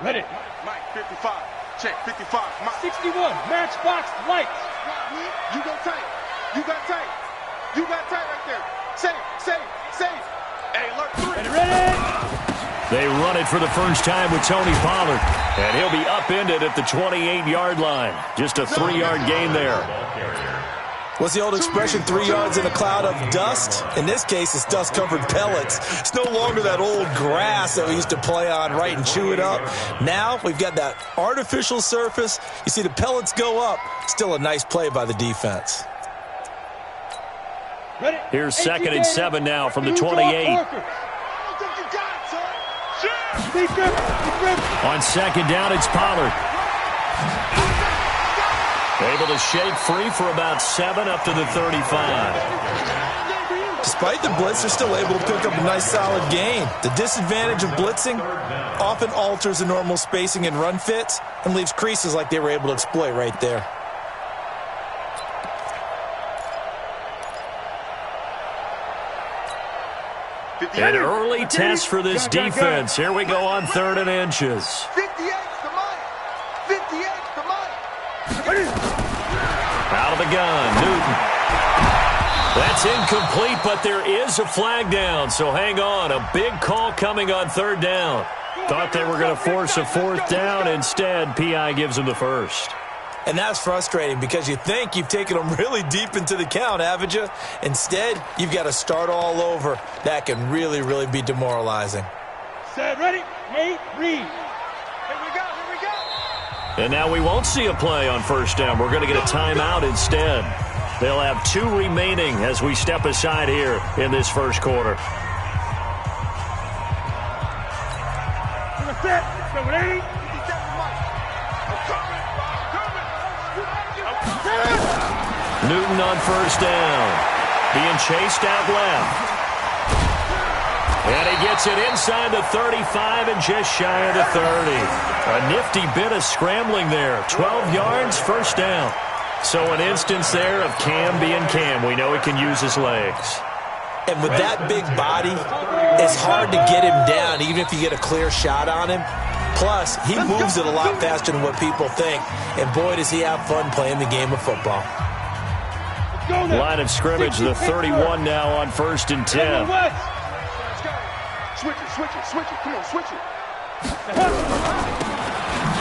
Ready. Mike, 55. Check, 55. Mike. 61. Matchbox lights. You go tight. You got tight. You got tight right there. Safe. Hey, alert 3. Ready. They run it for the first time with Tony Pollard. And he'll be upended at the 28-yard line. Just a 3-yard gain there. What's the old expression, 3 yards in a cloud of dust? In this case, it's dust-covered pellets. It's no longer that old grass that we used to play on, right, and chew it up. Now we've got that artificial surface. You see the pellets go up. Still a nice play by the defense. Here's 2nd and 7 now from the 28. On 2nd down, it's Pollard. Able to shake free for about 7 up to the 35. Despite the blitz, they're still able to pick up a nice solid gain. The disadvantage of blitzing often alters the normal spacing and run fits and leaves creases like they were able to exploit right there. An early test for this defense. Here we go on 3rd and inches. 58's the money. 58's the money. Out of the gun, Newton. That's incomplete, but there is a flag down, so hang on. A big call coming on 3rd down. Thought they were going to force a 4th down. Instead, P.I. gives them the first. And that's frustrating because you think you've taken them really deep into the count, haven't you? Instead, you've got to start all over. That can really, really be demoralizing. Set, ready, Nate, read. Here we go. And now we won't see a play on 1st down. We're going to get a timeout instead. They'll have 2 remaining as we step aside here in this first quarter. Set, number 8. Newton on 1st down. Being chased out left. And he gets it inside the 35 and just shy of the 30. A nifty bit of scrambling there. 12 yards, 1st down. So an instance there of Cam being Cam. We know he can use his legs. And with that big body, it's hard to get him down, even if you get a clear shot on him. Plus, he moves it a lot faster than what people think. And boy, does he have fun playing the game of football. Line of scrimmage, the 31 now on 1st and 10. Switch it. Come on, switch it.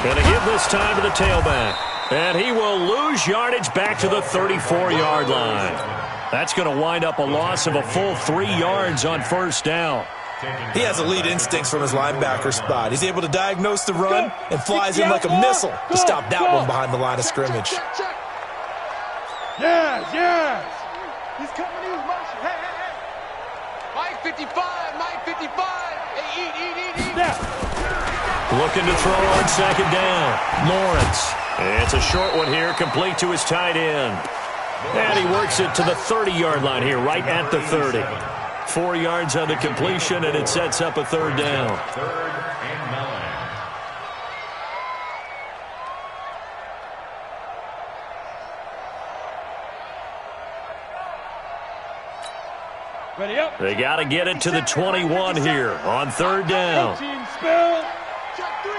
Going to give this time to the tailback. And he will lose yardage back to the 34-yard line. That's going to wind up a loss of a full 3 yards on 1st down. He has elite instincts from his linebacker spot. He's able to diagnose the run and flies in like a missile to stop that one behind the line of scrimmage. Yes. He's coming in motion. Hey. Mike 55. Hey, eat. Looking to throw on 2nd down. Lawrence. It's a short one here, complete to his tight end. And he works it to the 30-yard line here, right at the 30. 4 yards on the completion, and it sets up a 3rd down. 3rd and 9. Ready up. They got to get it to the 21 here on 3rd down. Spell. Check 3.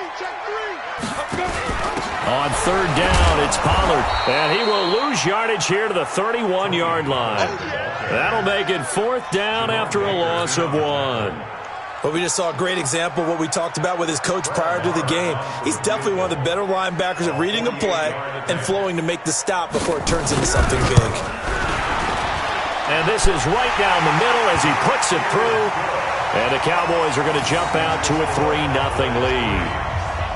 On 3rd down, it's Pollard. And he will lose yardage here to the 31-yard line. That'll make it 4th down after a loss of 1. But we just saw a great example of what we talked about with his coach prior to the game. He's definitely one of the better linebackers at reading a play and flowing to make the stop before it turns into something big. And this is right down the middle as he puts it through. And the Cowboys are going to jump out to a 3-0 lead.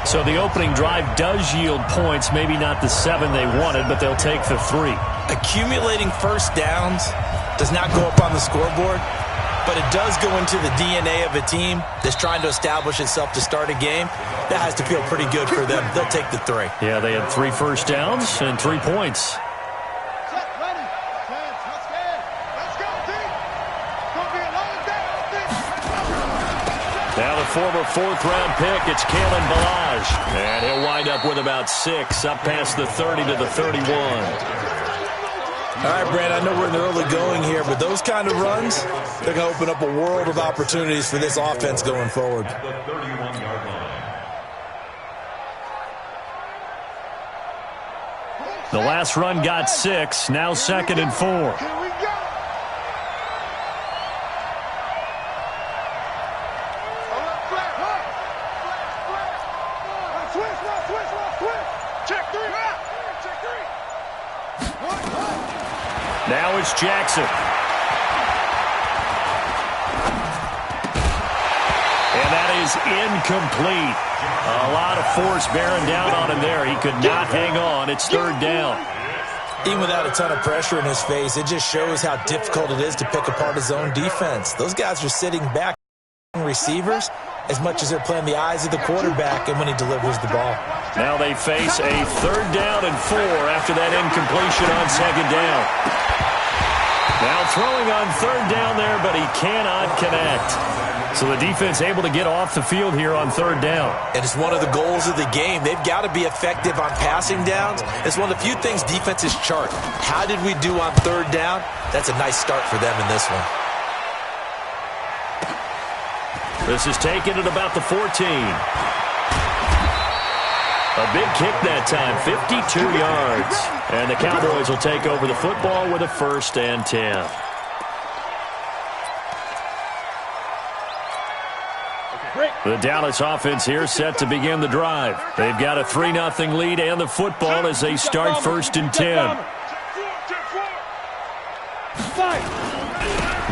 So the opening drive does yield points, maybe not the 7 they wanted, but they'll take the 3. Accumulating 1st downs does not go up on the scoreboard, but it does go into the DNA of a team that's trying to establish itself to start a game. That has to feel pretty good for them. They'll take the 3. Yeah, they had 3 1st downs and 3 points. Now the former 4th-round pick, it's Kalen Ballage. And he'll wind up with about 6, up past the 30 to the 31. All right, Brad, I know we're in the early going here, but those kind of runs, they're going to open up a world of opportunities for this offense going forward. The last run got 6. Now 2nd and 4. Here we go. Now it's Jackson. And that is incomplete. A lot of force bearing down on him there. He could not hang on. It's 3rd down. Even without a ton of pressure in his face, it just shows how difficult it is to pick apart his own defense. Those guys are sitting back receivers as much as they're playing the eyes of the quarterback and when he delivers the ball. Now they face a 3rd down and 4 after that incompletion on 2nd down. Now throwing on 3rd down there, but he cannot connect. So the defense able to get off the field here on 3rd down. And it's one of the goals of the game. They've got to be effective on passing downs. It's one of the few things defenses chart. How did we do on 3rd down? That's a nice start for them in this one. This is taken at about the 14. A big kick that time, 52 yards. And the Cowboys will take over the football with a 1st and 10. The Dallas offense here set to begin the drive. They've got a 3-0 lead and the football as they start 1st and 10.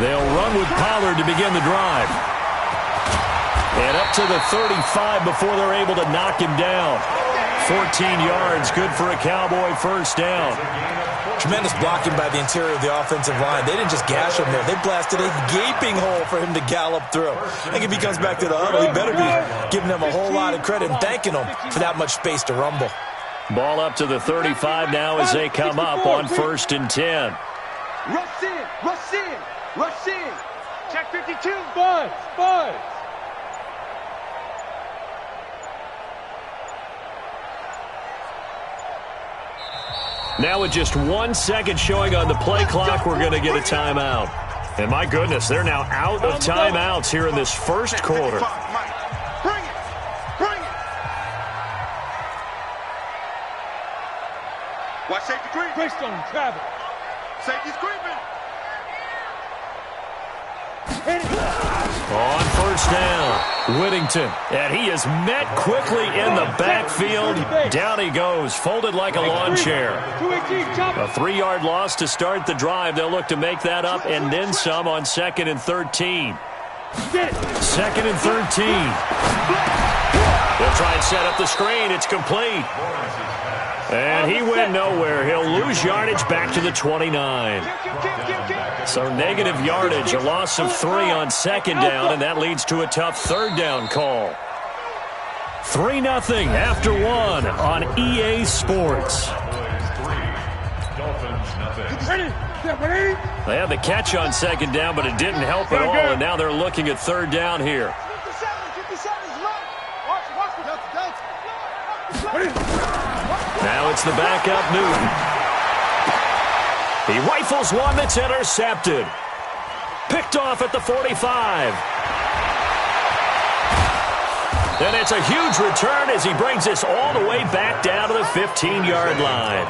They'll run with Pollard to begin the drive. And up to the 35 before they're able to knock him down. 14 yards, good for a Cowboy 1st down. Tremendous blocking by the interior of the offensive line. They didn't just gash him there. They blasted a gaping hole for him to gallop through. I think if he comes back to the huddle, he better be giving them a whole lot of credit and thanking them for that much space to rumble. Ball up to the 35 now as they come up on 1st and 10. Rush in, rush in, rush in. Check 52. Buzz. Now with just 1 second showing on the play clock, we're going to get a timeout. And my goodness, they're now out of timeouts here in this 1st quarter. Bring it, bring it. Watch safety creep. Greystone travel. Safety's creeping. On 1st down, Whittington. And he is met quickly in the backfield. Down he goes, folded like a lawn chair. A 3-yard loss to start the drive. They'll look to make that up and then some on 2nd and 13. 2nd and 13. They'll try and set up the screen. It's complete. And he went nowhere. He'll lose yardage back to the 29. So negative yardage, a loss of 3 on 2nd down, and that leads to a tough 3rd down call. 3-0 after 1 on EA Sports. They had the catch on 2nd down, but it didn't help at all, and now they're looking at 3rd down here. Now it's the backup Newton. He rifles one that's intercepted. Picked off at the 45. And it's a huge return as he brings this all the way back down to the 15-yard line.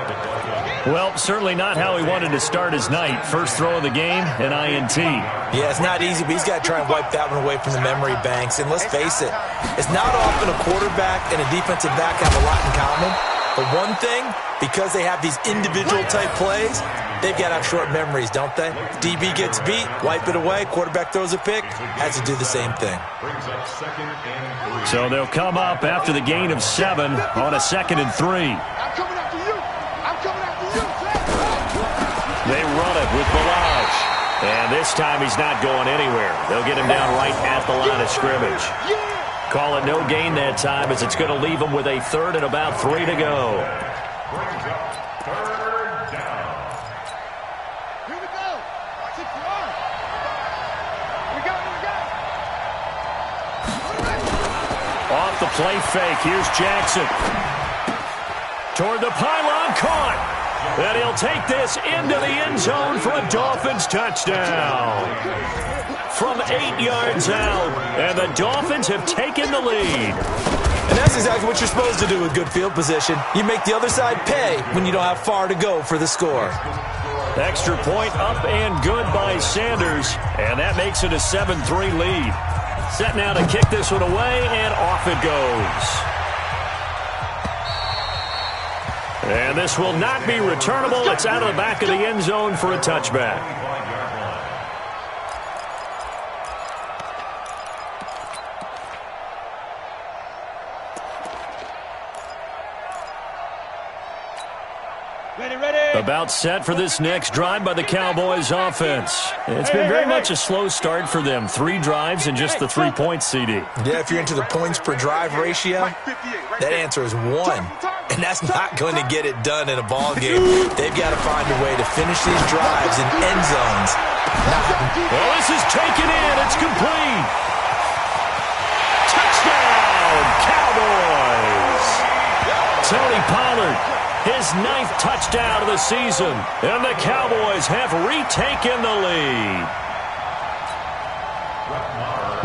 Well, certainly not how he wanted to start his night. First throw of the game, an INT. Yeah, it's not easy, but he's got to try and wipe that one away from the memory banks. And let's face it, it's not often a quarterback and a defensive back have a lot in common. But one thing, because they have these individual-type plays, they've got to have short memories, don't they? DB gets beat, wipe it away, quarterback throws a pick, has to do the same thing. So they'll come up after the gain of 7 on a 2nd and 3. I'm coming after you. I'm coming after you. They run it with Balazs. And this time he's not going anywhere. They'll get him down right at the line of scrimmage. Call it no gain that time as it's going to leave him with a 3rd and about 3 to go. Here we go. 6 yards. We go. Off the play fake, here's Jackson. Toward the pylon, caught. And he'll take this into the end zone for a Dolphins touchdown. From 8 yards out, and the Dolphins have taken the lead. And that's exactly what you're supposed to do with good field position. You make the other side pay when you don't have far to go for the score. Extra point up and good by Sanders, and that makes it a 7-3 lead. Set now to kick this one away, and off it goes. And this will not be returnable. It's out of the back of the end zone for a touchback. About set for this next drive by the Cowboys offense. It's been very much a slow start for them. 3 drives and just the 3 points, CD. Yeah, if you're into the points per drive ratio, that answer is 1. And that's not going to get it done in a ball game. They've got to find a way to finish these drives in end zones. Well, this is taken in. It's complete. Touchdown, Cowboys. Tony Pollard, his 9th touchdown of the season, and the Cowboys have retaken the lead.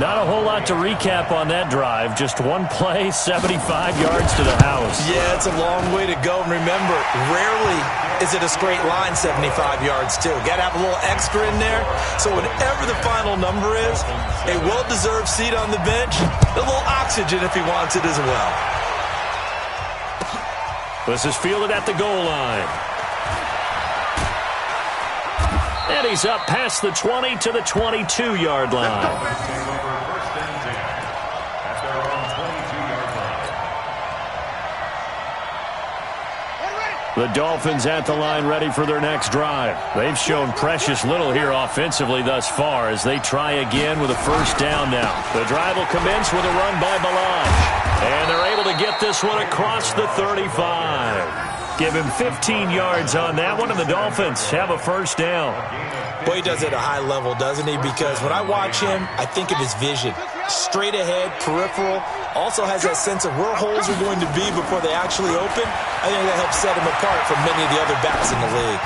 Not a whole lot to recap on that drive. Just one play, 75 yards to the house. Yeah, it's a long way to go. And remember, rarely is it a straight line 75 yards, too. Got to have a little extra in there. So whatever the final number is, a well-deserved seat on the bench, a little oxygen if he wants it as well. This is fielded at the goal line. And he's up past the 20 to the 22-yard line. The Dolphins at the line ready for their next drive. They've shown precious little here offensively thus far as they try again with a first down now. The drive will commence with a run by Ballage. And they're able to get this one across the 35. Give him 15 yards on that one, and the Dolphins have a first down. Boy, he does it at a high level, doesn't he? Because when I watch him, I think of his vision. Straight ahead, peripheral. Also has that sense of where holes are going to be before they actually open. I think that helps set him apart from many of the other backs in the league.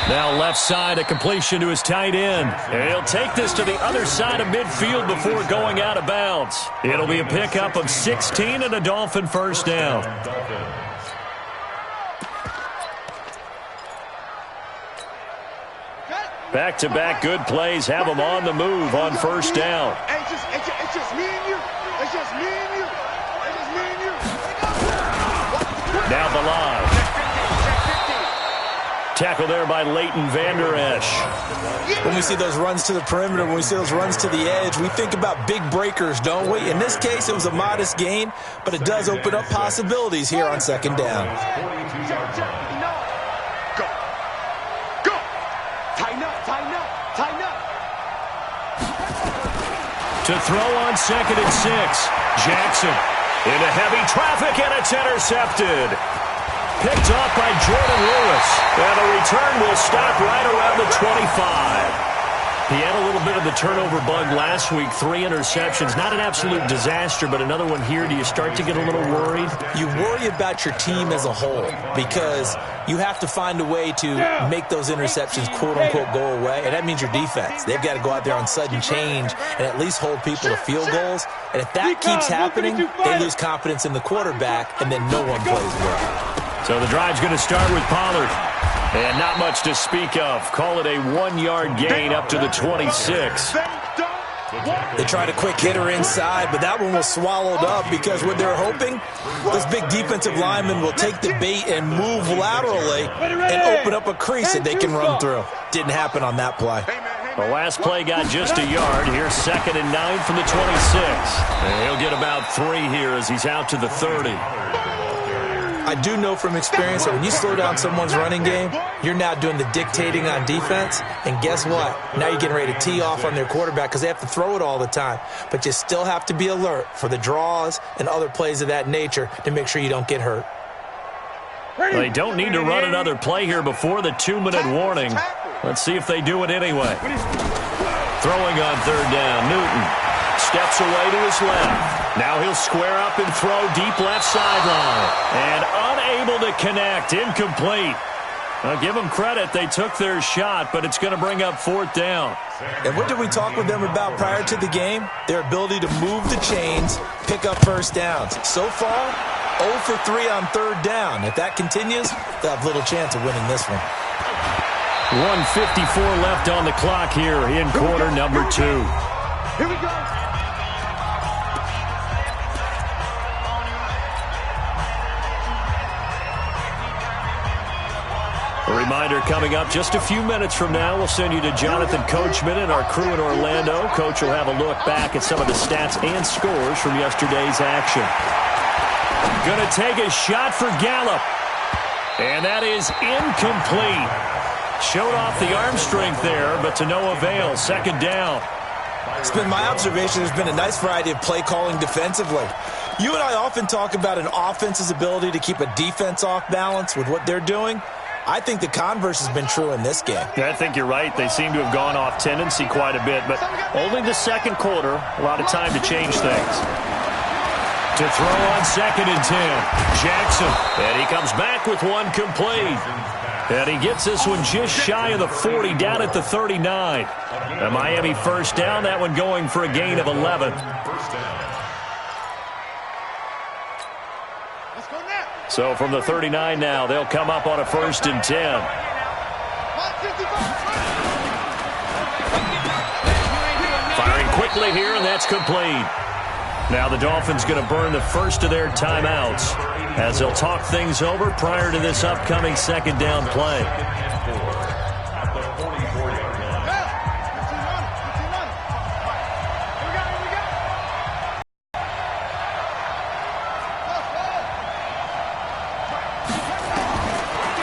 Now left side, a completion to his tight end. And he'll take this to the other side of midfield before going out of bounds. It'll be a pickup of 16 and a Dolphin first down. Back-to-back good plays have them on the move on first down. It's just me and you. It's just me and you. It's just me and you. Now Ballage. Tackle there by Leighton Vander Esch. When we see those runs to the perimeter, when we see those runs to the edge, we think about big breakers, don't we? In this case, it was a modest gain, but it does open up possibilities here on second down. Go. Go. Tighten up, tighten up, tighten up. To throw on 2nd and 6. Jackson into heavy traffic, and it's intercepted. Picked off by Jordan Lewis. And the return will stop right around the 25. He had a little bit of the turnover bug last week. 3 interceptions. Not an absolute disaster, but another one here. Do you start to get a little worried? You worry about your team as a whole because you have to find a way to make those interceptions, quote-unquote, go away. And that means your defense. They've got to go out there on sudden change and at least hold people to field goals. And if that keeps happening, they lose confidence in the quarterback, and then no one plays well. So the drive's going to start with Pollard. And not much to speak of. Call it a 1-yard gain up to the 26. They tried a quick hitter inside, but that one was swallowed up because what they're hoping, those big defensive linemen will take the bait and move laterally and open up a crease that they can run through. Didn't happen on that play. The last play got just a yard. Here's 2nd and 9 from the 26. And he'll get about 3 here as he's out to the 30. I do know from experience that when you slow down someone's running game, you're now doing the dictating on defense. And guess what? Now you're getting ready to tee off on their quarterback because they have to throw it all the time. But you still have to be alert for the draws and other plays of that nature to make sure you don't get hurt. They don't need to run another play here before the 2-minute warning. Let's see if they do it anyway. Throwing on 3rd down, Newton steps away to his left. Now he'll square up and throw deep left sideline. And unable to connect, incomplete. I'll give them credit. They took their shot, but it's going to bring up 4th down. And what did we talk with them about prior to the game? Their ability to move the chains, pick up first downs. So far, 0 for 3 on 3rd down. If that continues, they'll have little chance of winning this one. 1:54 left on the clock here in quarter number 2. Here we go. A reminder coming up just a few minutes from now, we'll send you to Jonathan Coachman and our crew in Orlando. Coach will have a look back at some of the stats and scores from yesterday's action. Going to take a shot for Gallup. And that is incomplete. Showed off the arm strength there, but to no avail. 2nd down. It's been my observation there's been a nice variety of play calling defensively. You and I often talk about an offense's ability to keep a defense off balance with what they're doing. I think the converse has been true in this game. Yeah, I think you're right. They seem to have gone off tendency quite a bit, but only the 2nd quarter. A lot of time to change things. To throw on 2nd and 10. Jackson. And he comes back with one complete. And he gets this one just shy of the 40, down at the 39. A Miami 1st down, that one going for a gain of 11. So from the 39 now, they'll come up on a 1st and 10. Firing quickly here, and that's complete. Now the Dolphins going to burn the first of their timeouts as they'll talk things over prior to this upcoming 2nd down play.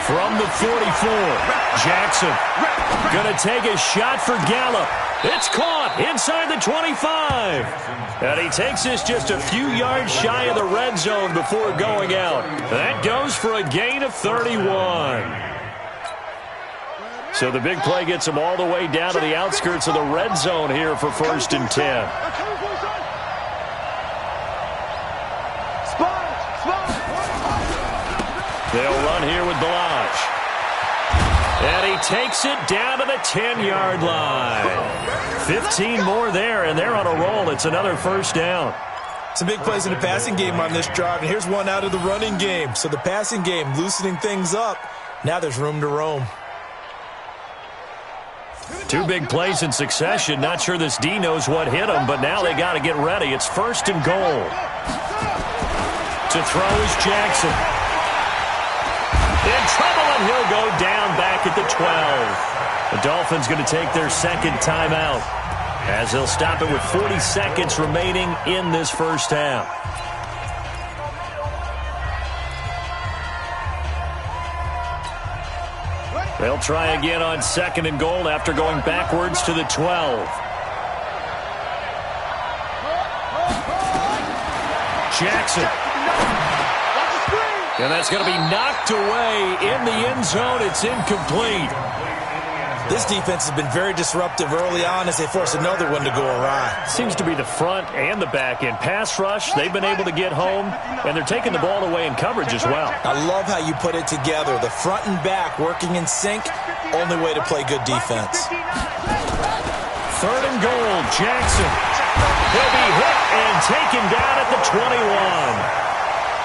From the 44, Jackson going to take a shot for Gallup. It's caught inside the 25. And he takes this just a few yards shy of the red zone before going out. That goes for a gain of 31. So the big play gets him all the way down to the outskirts of the red zone here for 1st and 10. They'll run here with Balazs. And he takes it down to the 10-yard line. 15 more there, and they're on a roll. It's another 1st down. Some big plays in the passing game on this drive, and here's one out of the running game. So the passing game loosening things up. Now there's room to roam. 2 big plays in succession. Not sure this D knows what hit him, but now they got to get ready. It's 1st and goal. To throw is Jackson. In trouble, and he'll go down back at the 12. The Dolphins going to take their 2nd timeout as they'll stop it with 40 seconds remaining in this 1st half. They'll try again on 2nd and goal after going backwards to the 12. Jackson. And that's going to be knocked away in the end zone. It's incomplete. This defense has been very disruptive early on as they force another one to go awry. Seems to be the front and the back end. Pass rush, they've been able to get home, and they're taking the ball away in coverage as well. I love how you put it together. The front and back working in sync, only way to play good defense. 3rd and goal, Jackson. He'll be hit and taken down at the 21.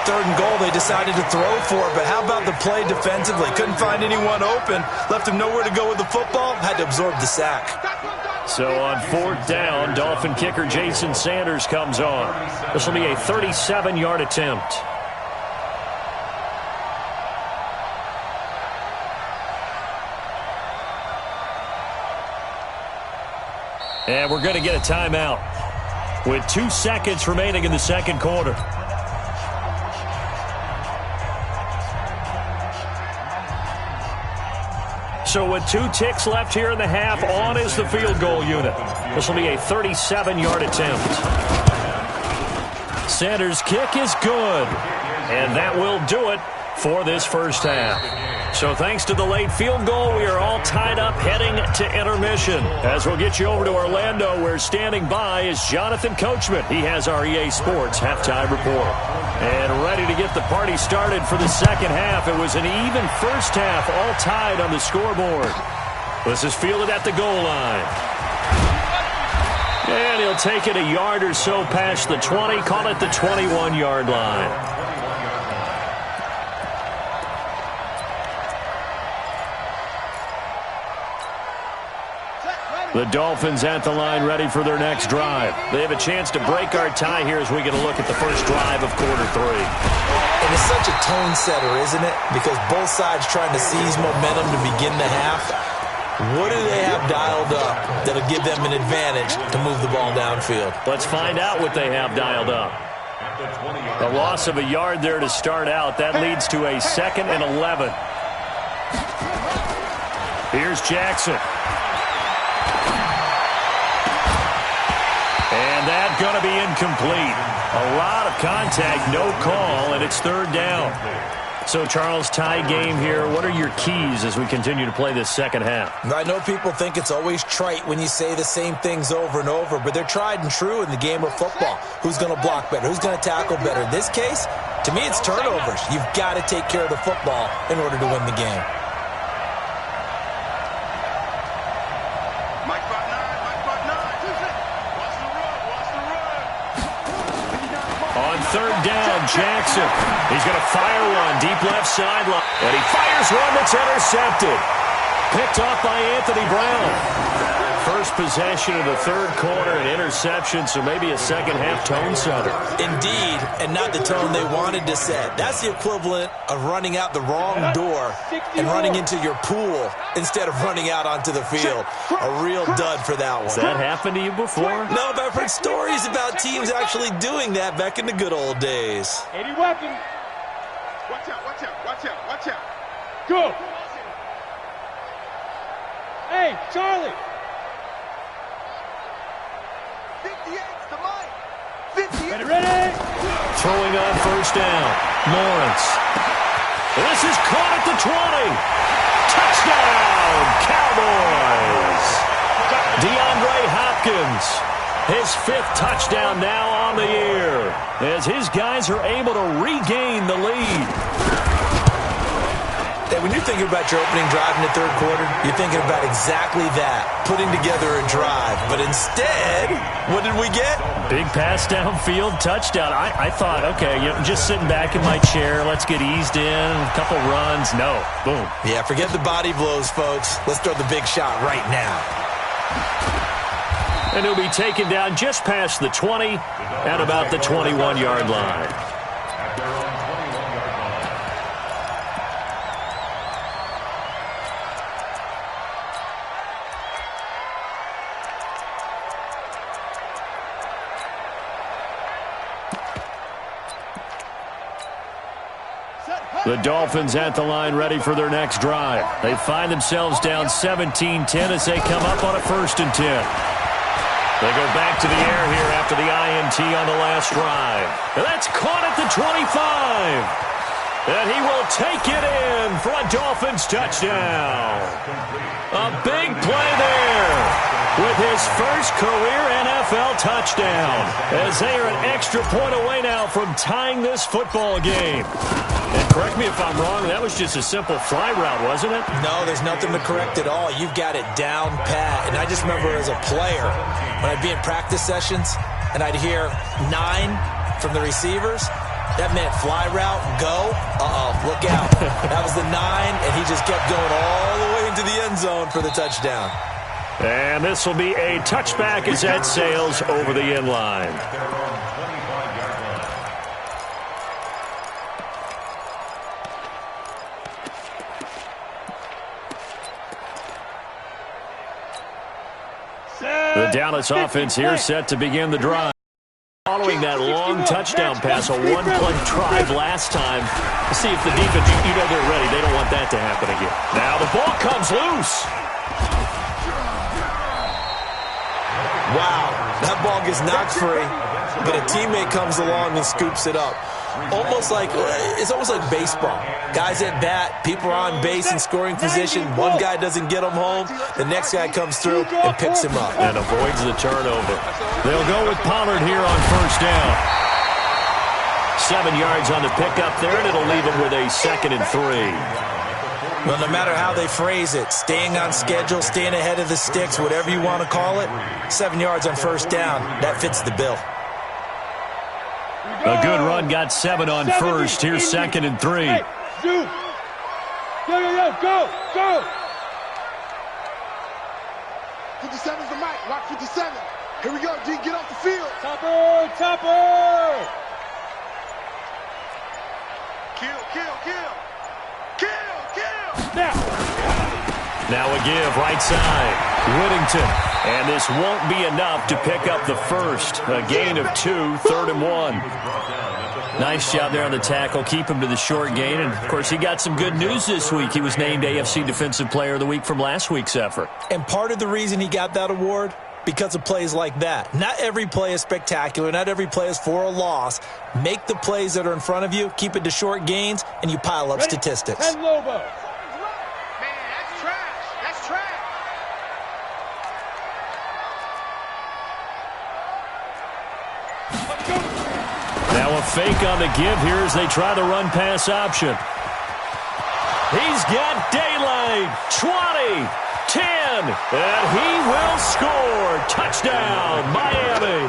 3rd and goal they decided to throw for, but how about the play defensively? Couldn't find anyone open, left him nowhere to go with the football, had to absorb the sack. So on 4th down, Dolphin kicker Jason Sanders comes on. This will be a 37-yard attempt. And we're going to get a timeout with 2 seconds remaining in the 2nd quarter. So with 2 ticks left here in the half, on is the field goal unit. This will be a 37-yard attempt. Sanders' kick is good. And that will do it. for this first half. So thanks to the late field goal, we are all tied up heading to intermission. As we'll get you over to Orlando, where standing by is Jonathan Coachman. He has our EA Sports halftime report. And ready to get the party started for the second half. It was an even first half, all tied on the scoreboard. This is fielded at the goal line. And he'll take it a yard or so past the 20, call it the 21-yard line. The Dolphins at the line ready for their next drive. They have a chance to break our tie here as we get a look at the first drive of quarter 3. And it's such a tone setter, isn't it? Because both sides trying to seize momentum to begin the half. What do they have dialed up that'll give them an advantage to move the ball downfield? Let's find out what they have dialed up. The loss of a yard there to start out. That leads to a 2nd and 11. Here's Jackson. And that's going to be incomplete. A lot of contact, no call, and it's 3rd down. So, Charles, tie game here. What are your keys as we continue to play this second half? I know people think it's always trite when you say the same things over and over, but they're tried and true in the game of football. Who's going to block better? Who's going to tackle better? In this case, to me, it's turnovers. You've got to take care of the football in order to win the game. On 3rd down, Jackson. He's going to fire one deep left sideline. And he fires one that's intercepted. Picked off by Anthony Brown. First possession of the 3rd quarter, an interception, so maybe a second half tone setter. Indeed, and not the tone they wanted to set. That's the equivalent of running out the wrong door and running into your pool instead of running out onto the field. A real dud for that one. Has that happened to you before? No, but I've heard stories about teams actually doing that back in the good old days. 80 weapons. Watch out, watch out, watch out, watch out. Go. Hey, Charlie. 58's the mic. 58. Ready? Throwing on 1st down. Lawrence. This is caught at the 20. Touchdown, Cowboys. DeAndre Hopkins. His 5th touchdown now on the year as his guys are able to regain the lead. Hey, when you're thinking about your opening drive in the 3rd quarter, you're thinking about exactly that, putting together a drive. But instead, what did we get? Big pass downfield, touchdown. I thought, okay, just sitting back in my chair, let's get eased in, a couple runs. No, boom. Yeah, forget the body blows, folks. Let's throw the big shot right now. And he'll be taken down just past the 20 at about the 21-yard line. The Dolphins at the line ready for their next drive. They find themselves down 17-10 as they come up on a 1st and 10. They go back to the air here after the INT on the last drive. And that's caught at the 25. And he will take it in for a Dolphins touchdown. A big play there with his first career NFL touchdown as they are an extra point away now from tying this football game. And correct me if I'm wrong, that was just a simple fly route, wasn't it? No, there's nothing to correct at all. You've got it down pat. And I just remember as a player, when I'd be in practice sessions and I'd hear 9 from the receivers, that meant fly route, go, look out. That was the 9, and he just kept going all the way into the end zone for the touchdown. And this will be a touchback as that sails over the end line. The Dallas offense here set to begin the drive. Following that long touchdown pass, a one-play drive last time. Let's see if the defense, they're ready. They don't want that to happen again. Now the ball comes loose. Wow, that ball gets knocked free, but a teammate comes along and scoops it up. almost like baseball. Guys at bat, people are on base in scoring position. One guy doesn't get them home. The next guy comes through and picks him up. And avoids the turnover. They'll go with Pollard here on first down. 7 yards on the pickup there, and it'll leave them with a 2nd and 3. Well, no matter how they phrase it, staying on schedule, staying ahead of the sticks, whatever you want to call it, 7 yards on first down, that fits the bill. A good run got 7 on first. Here's 2nd and 3. Hey, Zoom. Go. 57's the mic. Lock 57. Here we go, G. Get off the field. Topper. Kill. Now a give right side. Whittington. And this won't be enough to pick up the first. A gain of 2, 3rd and 1. Nice job there on the tackle. Keep him to the short gain. And, of course, he got some good news this week. He was named AFC Defensive Player of the Week from last week's effort. And part of the reason he got that award, because of plays like that. Not every play is spectacular. Not every play is for a loss. Make the plays that are in front of you, keep it to short gains, and you pile up statistics. And Lobo. Now a fake on the give here as they try the run-pass option. He's got daylight. 20, 10, and he will score. Touchdown, Miami.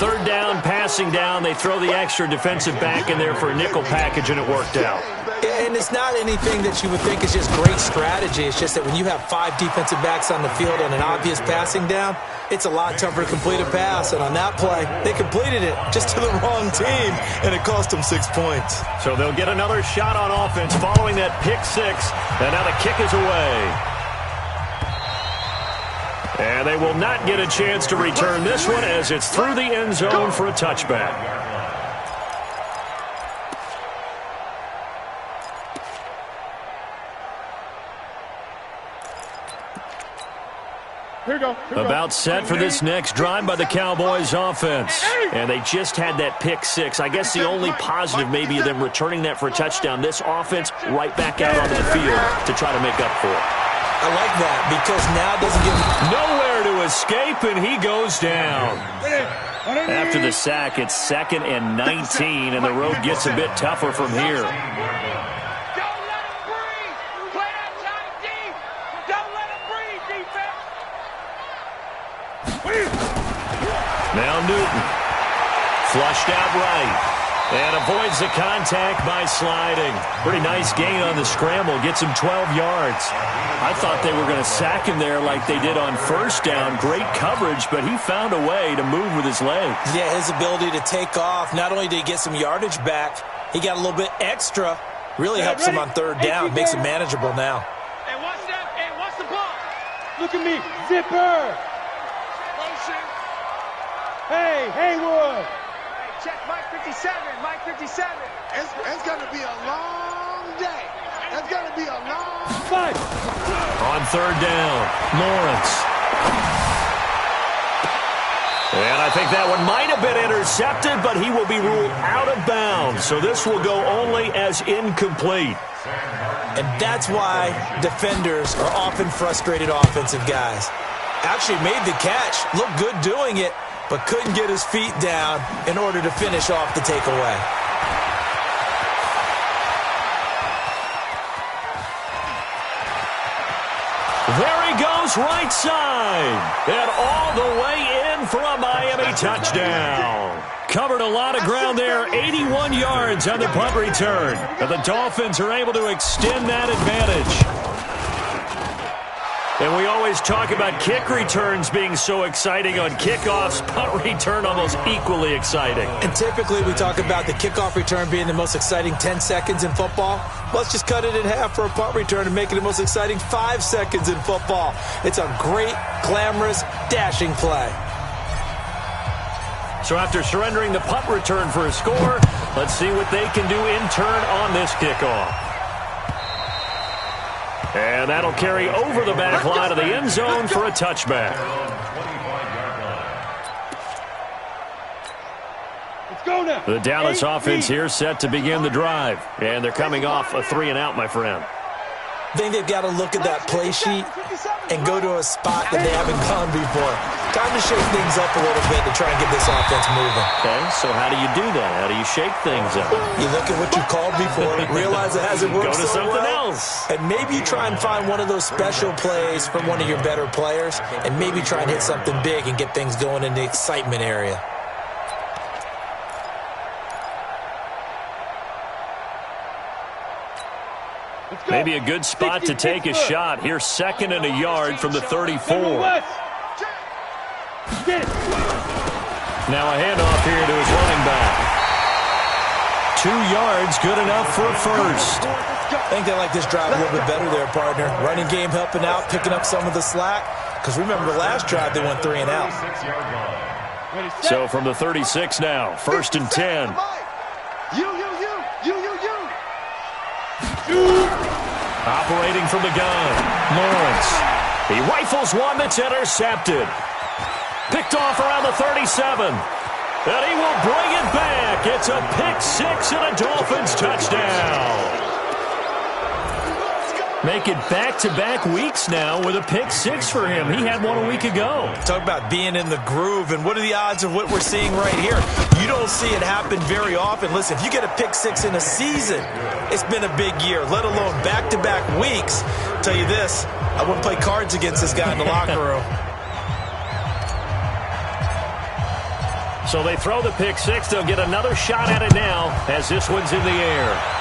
3rd down, passing down. They throw the extra defensive back in there for a nickel package, and it worked out. And it's not anything that you would think is just great strategy. It's just that when you have 5 defensive backs on the field on an obvious passing down, it's a lot tougher to complete a pass. And on that play, they completed it just to the wrong team, and it cost them 6 points. So they'll get another shot on offense following that pick 6, and now the kick is away. And they will not get a chance to return this one as it's through the end zone for a touchback. Here we go. About set for this next drive by the Cowboys offense. And they just had that pick 6. I guess the only positive maybe of them returning that for a touchdown. This offense right back out onto the field to try to make up for it. I like that because now it doesn't give him nowhere to escape, and he goes down. After the sack, it's 2nd and 19, and the road gets a bit tougher from here. Now Newton, flushed out right, and avoids the contact by sliding. Pretty nice gain on the scramble, gets him 12 yards. I thought they were going to sack him there like they did on first down. Great coverage, but he found a way to move with his legs. Yeah, his ability to take off, not only did he get some yardage back, he got a little bit extra. Really helps him on 3rd down, makes it manageable now. Hey, watch that. Hey, watch the ball. Look at me. Zipper. Hey, Haywood. Hey, check Mike 57. Mike 57. It's going to be a long day. It's going to be a long 5. On 3rd down, Lawrence. And I think that one might have been intercepted, but he will be ruled out of bounds. So this will go only as incomplete. And that's why defenders are often frustrated offensive guys. Actually made the catch, looked good doing it, but couldn't get his feet down in order to finish off the takeaway. There he goes, right side. And all the way in for a Miami touchdown. Covered a lot of ground there, 81 yards on the punt return. And the Dolphins are able to extend that advantage. And we always talk about kick returns being so exciting on kickoffs. Punt return almost equally exciting. And typically we talk about the kickoff return being the most exciting 10 seconds in football. Let's just cut it in half for a punt return and make it the most exciting 5 seconds in football. It's a great, glamorous, dashing play. So after surrendering the punt return for a score, let's see what they can do in turn on this kickoff. And that'll carry over the back line of the end zone for a touchback. Let's go now. The Dallas 8 offense deep. here set to begin the drive. And they're coming off a 3-and-out, my friend. I think they've got to look at that play sheet and go to a spot that they haven't gone before. Time to shake things up a little bit to try and get this offense moving. Okay, so how do you do that? How do you shake things up? You look at what you called before, realize it hasn't worked Go to so something well, else. and maybe you try and find one of those special plays from one of your better players, and maybe try and hit something big and get things going in the excitement area. Let's go. Maybe a good spot to take a shot. Here's 2nd and a yard from the 34. West. Get it. Now a handoff here to his running back. 2 yards, good enough for a first. I think they like this drive a little bit better there, partner. Running game helping out, picking up some of the slack. Because remember, the last drive they went 3-and-out. Ready, set. So from the 36 now, 1st and 10. You. Operating from the gun, Lawrence. He rifles one that's intercepted. Picked off around the 37. And he will bring it back. It's a pick 6 and a Dolphins touchdown. Make it back-to-back weeks now with a pick 6 for him. He had one a week ago. Talk about being in the groove, and what are the odds of what we're seeing right here? You don't see it happen very often. Listen, if you get a pick 6 in a season, it's been a big year, let alone back-to-back weeks. I'll tell you this, I wouldn't play cards against this guy in the locker room. So they throw the pick 6. They'll get another shot at it now as this one's in the air.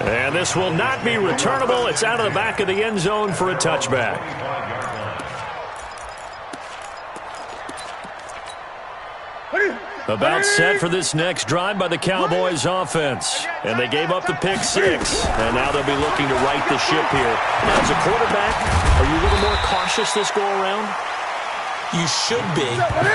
And this will not be returnable. It's out of the back of the end zone for a touchback. About set for this next drive by the Cowboys offense. And they gave up the pick 6. And now they'll be looking to right the ship here. Now, as a quarterback, are you a little more cautious this go-around? You should be,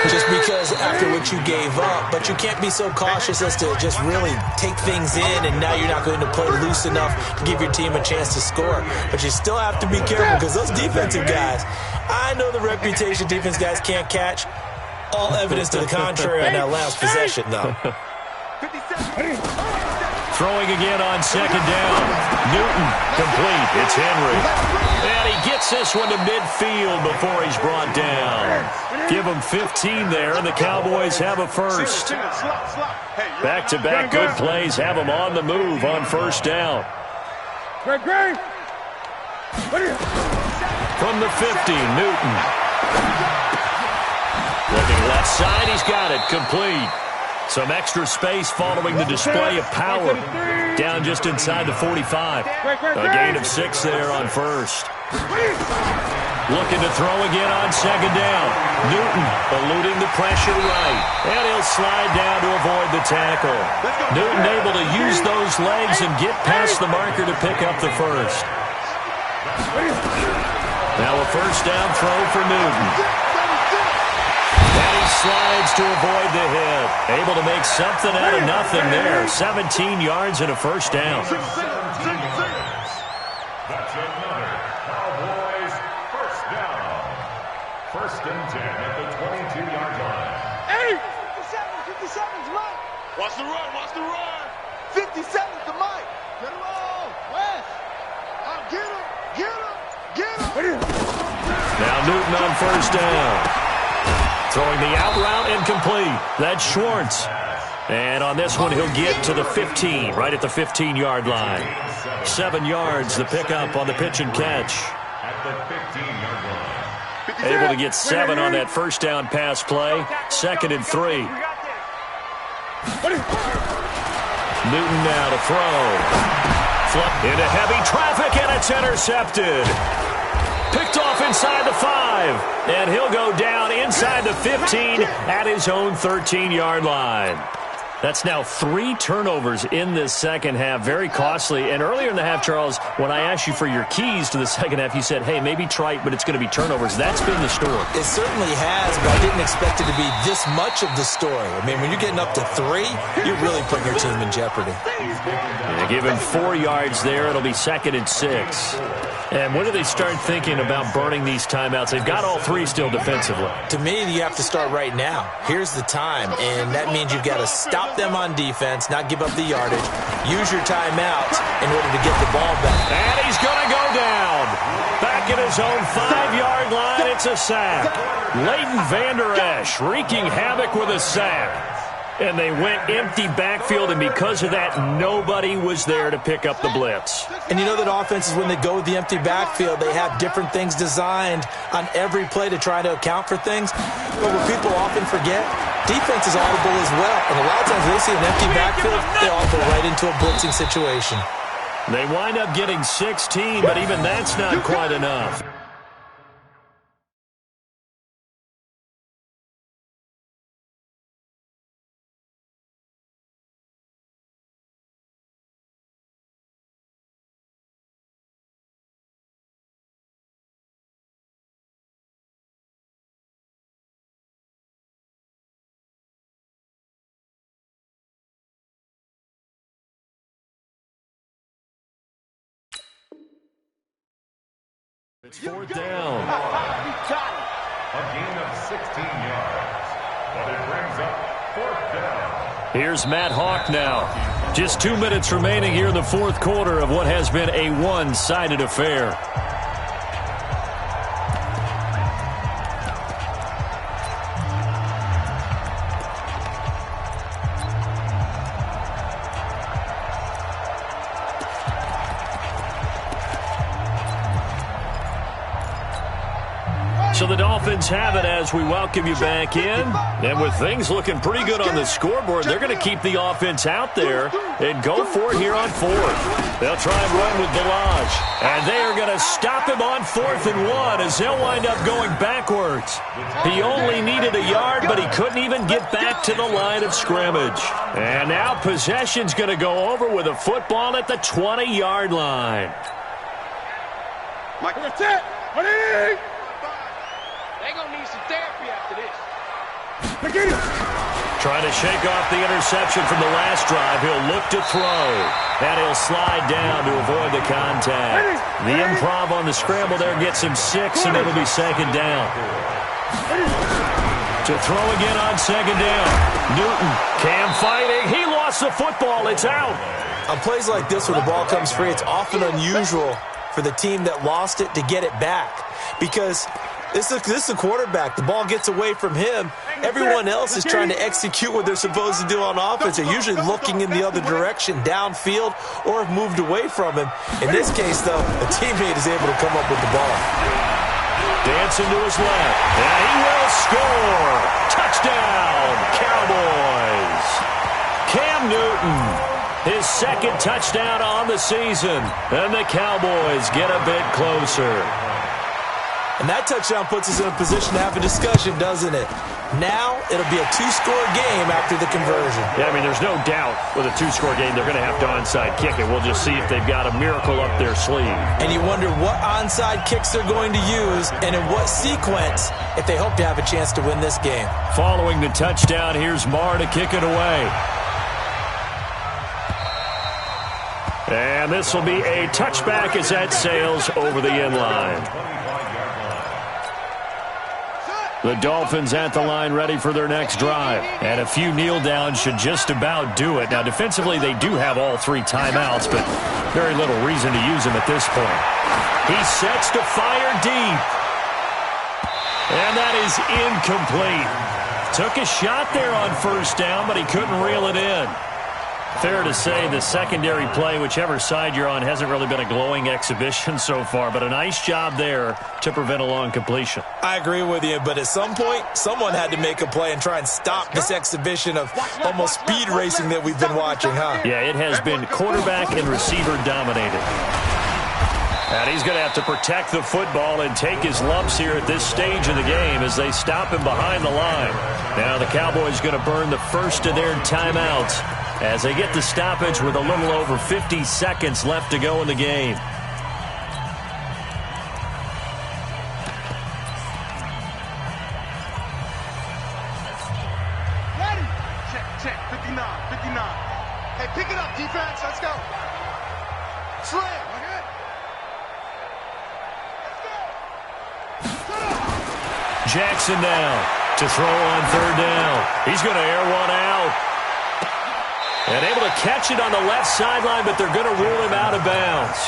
just because after what you gave up, but you can't be so cautious as to just really take things in, and now you're not going to play loose enough to give your team a chance to score. But you still have to be careful, because those defensive guys, I know the reputation defense guys can't catch. All evidence to the contrary on that last possession, though. Throwing again on 2nd down. Newton complete. It's Henry. And he gets this one to midfield before he's brought down. Give him 15 there, and the Cowboys have a first. Back-to-back good plays have them on the move on 1st down. Great. From the 50, Newton. Looking left side, he's got it. Complete. Some extra space following the display of power. Down just inside the 45. A gain of 6 there on 1st. Looking to throw again on 2nd down. Newton eluding the pressure right. And he'll slide down to avoid the tackle. Newton able to use those legs and get past the marker to pick up the first. Now a 1st down throw for Newton. And he slides to avoid the hit. Able to make something out of nothing there. 17 yards and a 1st down. That's another Cowboys 1st down. 1st and 10 at the 22-yard line. 57's Mike. Watch the run. 57's the Mike. Get him all. West. Get him. Now Newton on 1st down. Throwing the out route incomplete. That's Schwartz. And on this one, he'll get to the 15, right at the 15-yard line. 7 yards, the pickup on the pitch and catch. At the 15-yard line. Able to get 7 on that 1st down pass play. 2nd and 3. Newton now to throw. Flip into heavy traffic, and it's intercepted. Picked off inside the 5, and he'll go down inside the 15 at his own 13-yard line. That's now 3 turnovers in this second half. Very costly. And earlier in the half, Charles, when I asked you for your keys to the second half, you said, hey, maybe trite, but it's going to be turnovers. That's been the story. It certainly has, but I didn't expect it to be this much of the story. I mean, when you're getting up to 3, you're really putting your team in jeopardy. Yeah, give him 4 yards there. It'll be 2nd and 6. And when do they start thinking about burning these timeouts? They've got all three still defensively. To me, you have to start right now. Here's the time, and that means you've got to stop them on defense, not give up the yardage, use your timeout in order to get the ball back. And he's going to go down. Back at his own 5-yard line, it's a sack. Leighton Vander Esch wreaking havoc with a sack. And they went empty backfield, and because of that, nobody was there to pick up the blitz. And you know that offenses, when they go with the empty backfield, they have different things designed on every play to try to account for things. But what people often forget, defense is audible as well. And a lot of times when they see an empty backfield, they all go right into a blitzing situation. They wind up getting 16, but even that's not quite enough. It's fourth down. A gain of 16 yards. But it brings up fourth down. Here's Matt Hawk now. Just 2 minutes remaining here in the fourth quarter of what has been a one-sided affair. So the Dolphins have it as we welcome you back in. And with things looking pretty good on the scoreboard, they're going to keep the offense out there and go for it here on fourth. They'll try and run with Ballage. And they are going to stop him on 4th and 1 as they'll wind up going backwards. He only needed a yard, but he couldn't even get back to the line of scrimmage. And now possession's going to go over with a football at the 20-yard line. Michael, that's it. What is it? They're going to need some therapy after this. Trying to shake off the interception from the last drive. He'll look to throw. And he'll slide down to avoid the contact. The improv on the scramble there gets him 6, and it'll be second down. To throw again on second down. Newton, Cam fighting. He lost the football. It's out. On plays like this where the ball comes free, it's often unusual for the team that lost it to get it back. Because this is a quarterback. The ball gets away from him. Everyone else is trying to execute what they're supposed to do on offense. They're usually looking in the other direction, downfield, or have moved away from him. In this case, though, a teammate is able to come up with the ball. Dancing to his left. And he will score. Touchdown, Cowboys. Cam Newton, his second touchdown on the season. And the Cowboys get a bit closer. And that touchdown puts us in a position to have a discussion, doesn't it? Now it'll be a 2-score game after the conversion. Yeah, I mean, there's no doubt with a 2-score game they're going to have to onside kick it. We'll just see if they've got a miracle up their sleeve. And you wonder what onside kicks they're going to use and in what sequence if they hope to have a chance to win this game. Following the touchdown, here's Marr to kick it away. And this will be a touchback as that sails over the end line. The Dolphins at the line ready for their next drive. And a few kneel downs should just about do it. Now, defensively, they do have all 3 timeouts, but very little reason to use them at this point. He sets to fire deep. And that is incomplete. Took a shot there on first down, but he couldn't reel it in. Fair to say the secondary play, whichever side you're on, hasn't really been a glowing exhibition so far, but a nice job there to prevent a long completion. I agree with you, but at some point, someone had to make a play and try and stop this exhibition of almost speed racing that we've been watching, huh? Yeah, it has been quarterback and receiver dominated. And he's going to have to protect the football and take his lumps here at this stage of the game as they stop him behind the line. Now the Cowboys going to burn the first of their timeouts as they get the stoppage with a little over 50 seconds left to go in the game. Ready? Check, 59. Hey, pick it up, defense. Let's go. Slam. Jackson now to throw on third down. He's going to air one out. And able to catch it on the left sideline, but they're going to rule him out of bounds.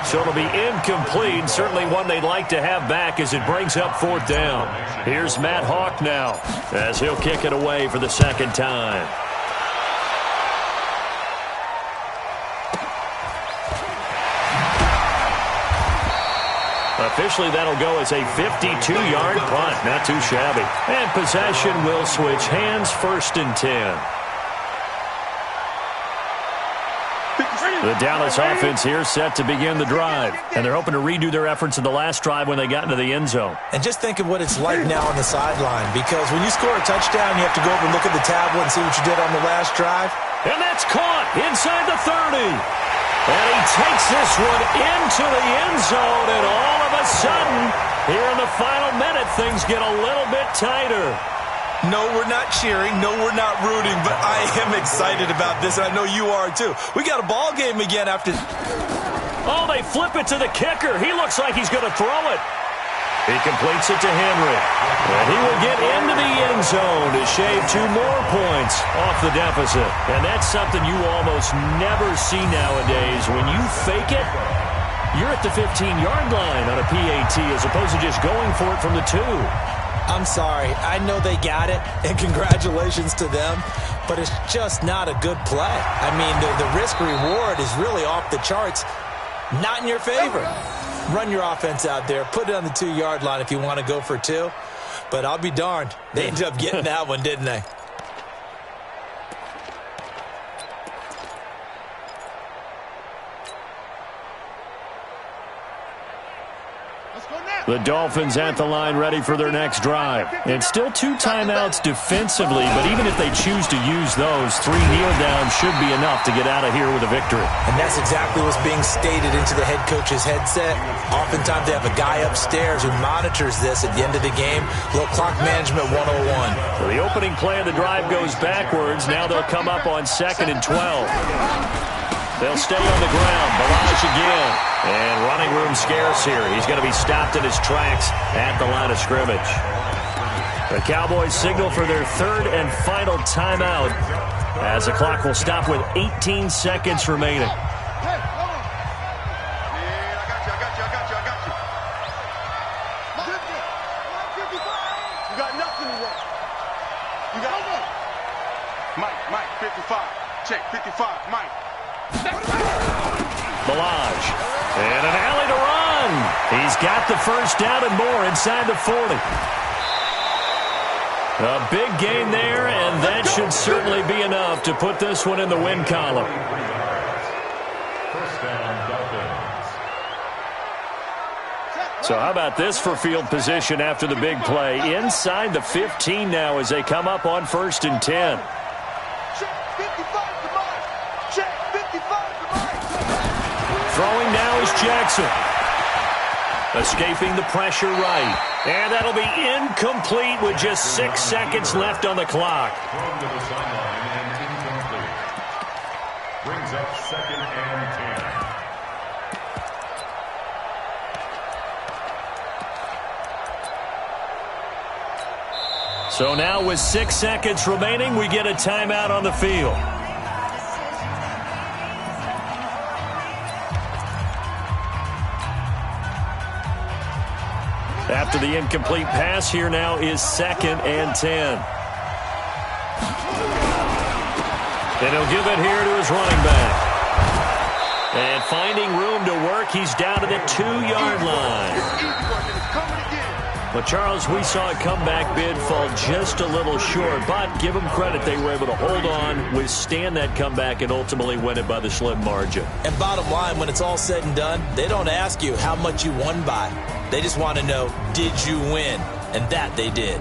So it'll be incomplete, certainly one they'd like to have back as it brings up fourth down. Here's Matt Hawk now as he'll kick it away for the second time. Officially, that'll go as a 52-yard punt. Not too shabby. And possession will switch hands, 1st and 10. The Dallas offense here set to begin the drive. And they're hoping to redo their efforts in the last drive when they got into the end zone. And just think of what it's like now on the sideline. Because when you score a touchdown, you have to go over and look at the tablet and see what you did on the last drive. And that's caught inside the 30. And he takes this one into the end zone. And all of a sudden, here in the final minute, things get a little bit tighter. No, we're not cheering. No, we're not rooting. But I am excited about this, and I know you are too. We got a ball game again after. Oh, they flip it to the kicker. He looks like he's going to throw it. He completes it to Henry. And he will get into the end zone to shave 2 more points off the deficit. And that's something you almost never see nowadays. When you fake it, you're at the 15-yard line on a PAT as opposed to just going for it from the 2. I'm sorry. I know they got it, and congratulations to them, but it's just not a good play. I mean, the risk-reward is really off the charts, not in your favor. Run your offense out there. Put it on the 2-yard line if you want to go for 2, but I'll be darned. They ended up getting that one, didn't they? The Dolphins at the line ready for their next drive. And still 2 timeouts defensively, but even if they choose to use those, 3 kneel downs should be enough to get out of here with a victory. And that's exactly what's being stated into the head coach's headset. Oftentimes they have a guy upstairs who monitors this at the end of the game. Little clock management 101. So the opening play of the drive goes backwards. Now they'll come up on 2nd and 12. They'll stay on the ground. Balazs again. And running room scarce here. He's going to be stopped in his tracks at the line of scrimmage. The Cowboys signal for their 3rd and final timeout as the clock will stop with 18 seconds remaining. Hey, hold on. Yeah, I got you. You got nothing to work. You got Mike, 55. Check, 55, Mike. Balazs. And an alley to run. He's got the first down and more inside the 40. A big gain there, and that should certainly be enough to put this one in the win column. First down, Dolphins. So how about this for field position after the big play? Inside the 15 now as they come up on 1st and 10. Throwing now is Jackson. Escaping the pressure right. And that'll be incomplete with just 6 seconds left on the clock. Thrown to the sideline and incomplete. Brings up 2nd and 10. So now with 6 seconds remaining, we get a timeout on the field. After the incomplete pass, here now is 2nd and 10. And he'll give it here to his running back. And finding room to work, he's down to the 2-yard line. Well, Charles, we saw a comeback bid fall just a little short, but give them credit, they were able to hold on, withstand that comeback, and ultimately win it by the slim margin. And bottom line, when it's all said and done, they don't ask you how much you won by. They just want to know, did you win? And that they did.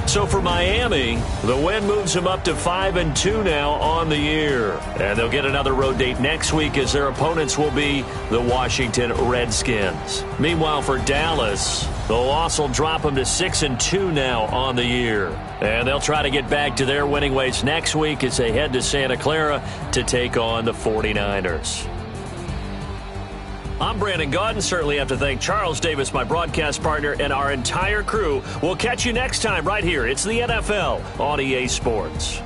So for Miami, the win moves them up to 5-2 now on the year. And they'll get another road date next week as their opponents will be the Washington Redskins. Meanwhile, for Dallas, the loss will drop them to 6-2 now on the year. And they'll try to get back to their winning ways next week as they head to Santa Clara to take on the 49ers. I'm Brandon Gaudin. Certainly have to thank Charles Davis, my broadcast partner, and our entire crew. We'll catch you next time right here. It's the NFL on EA Sports.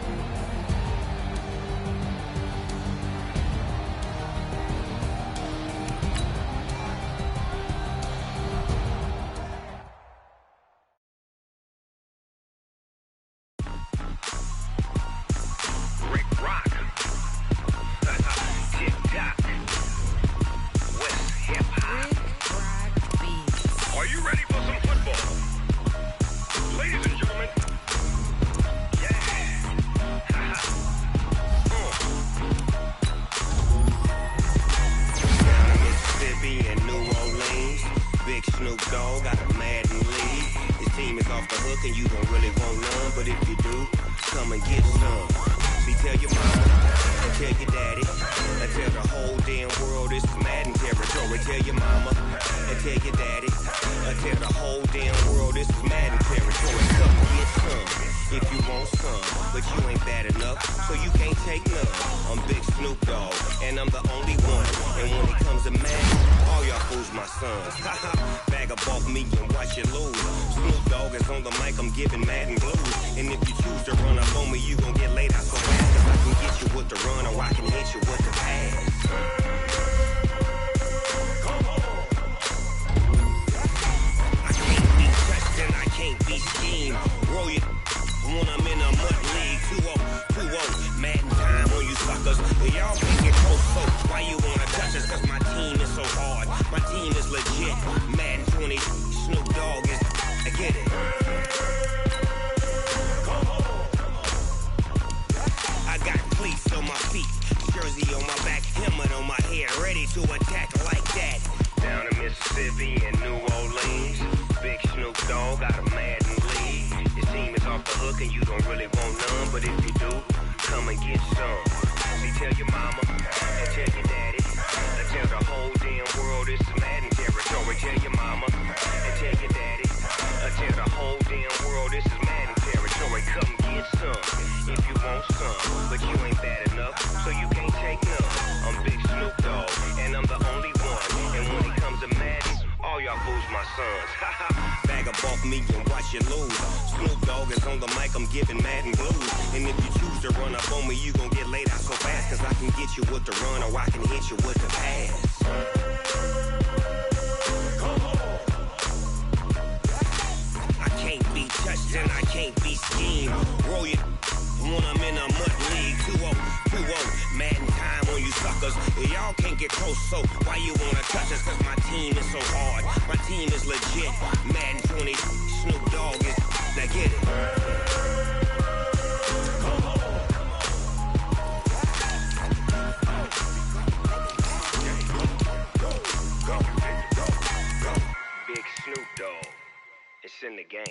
In the game.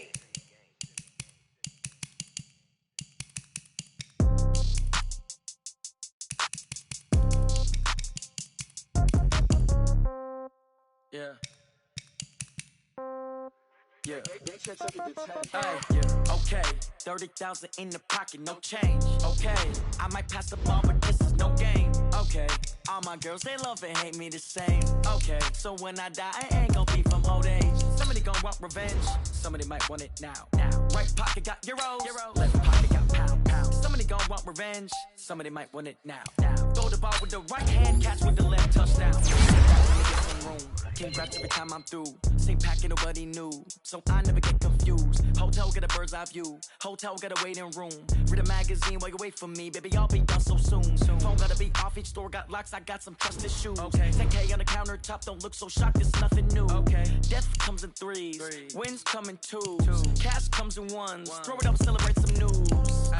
Yeah. Yeah. Hey, yeah. Okay. 30,000 in the pocket, no change. Okay. I might pass the ball, but this is no game. Okay. All my girls, they love and hate me the same. Okay. So when I die, I ain't gon' be from old age. Somebody gon' want revenge. Somebody might want it now. Right pocket got euros. Left pocket got pound. Somebody gon' want revenge. Somebody might want it now. Throw the ball with the right hand, catch with the left, touchdown. King raps every time I'm through. Same packet, nobody knew. So I never get confused. Hotel get a bird's eye view. Hotel got a waiting room. Read a magazine while you wait for me. Baby, I'll be done so soon. Phone gotta be off, each store got locks. I got some trusted shoes. 10K on the countertop, don't look so shocked, it's nothing new. Death comes in threes. Wins come in twos. Cash comes in ones. Throw it up, celebrate some news.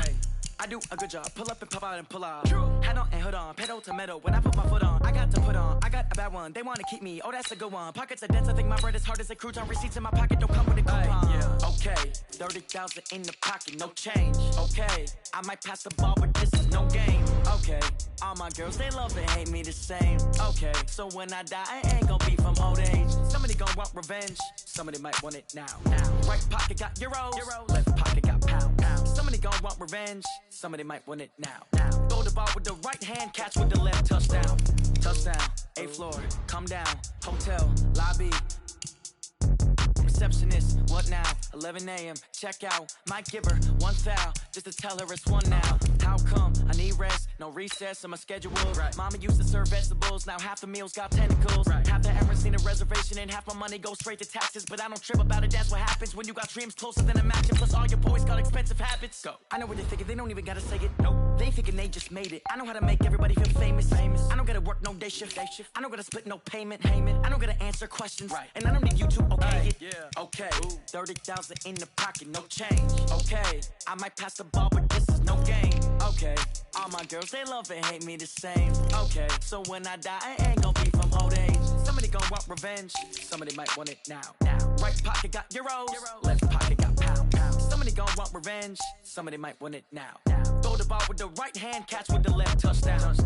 I do a good job. Pull up and pop out and pull out. Hat on and hood on. Pedal to metal. When I put my foot on, I got to put on. I got a bad one. They want to keep me. Oh, that's a good one. Pockets are dense. I think my bread is hard as a crouton. Receipts in my pocket don't come with a coupon. Okay. 30,000 in the pocket. No change. Okay. I might pass the ball, but this is no game. Okay. All my girls, they love and hate me the same. Okay. So when I die, I ain't gonna be from old age. Somebody gonna want revenge. Somebody might want it now. Right pocket got euros. Left pocket got pound. Somebody gonna want revenge. Somebody might want it now. Throw the ball with the right hand, catch with the left, touchdown. Touchdown. 8th floor, come down, hotel, lobby. Receptionist, what now? 11 a.m., check out. Might give her one foul, just to tell her it's one now. How come? I need rest, no recess on my schedule. Right. Mama used to serve vegetables, now half the meals got tentacles. Right. Half the errands need a reservation and half my money goes straight to taxes. But I don't trip about it, that's what happens when you got dreams closer than a mansion. Plus all your boys got expensive habits. Go. I know what they're thinking, they don't even gotta say it. Nope. They thinking they just made it. I know how to make everybody feel famous. I don't gotta work no day shift. I don't gotta split no payment. I don't gotta answer questions. Right. And I don't need you to okay it. Yeah. Okay. 30,000 in the pocket, no change. Okay. I might pass the ball, but this is no game. Okay. All my girls, they love and hate me the same. Okay. So when I die, I ain't gonna be from old age. Somebody gon' want revenge. Somebody might want it now. Right pocket got euros. Left pocket got pound. Somebody gon' want revenge. Somebody might want it now. Throw the ball with the right hand, catch with the left, touchdown.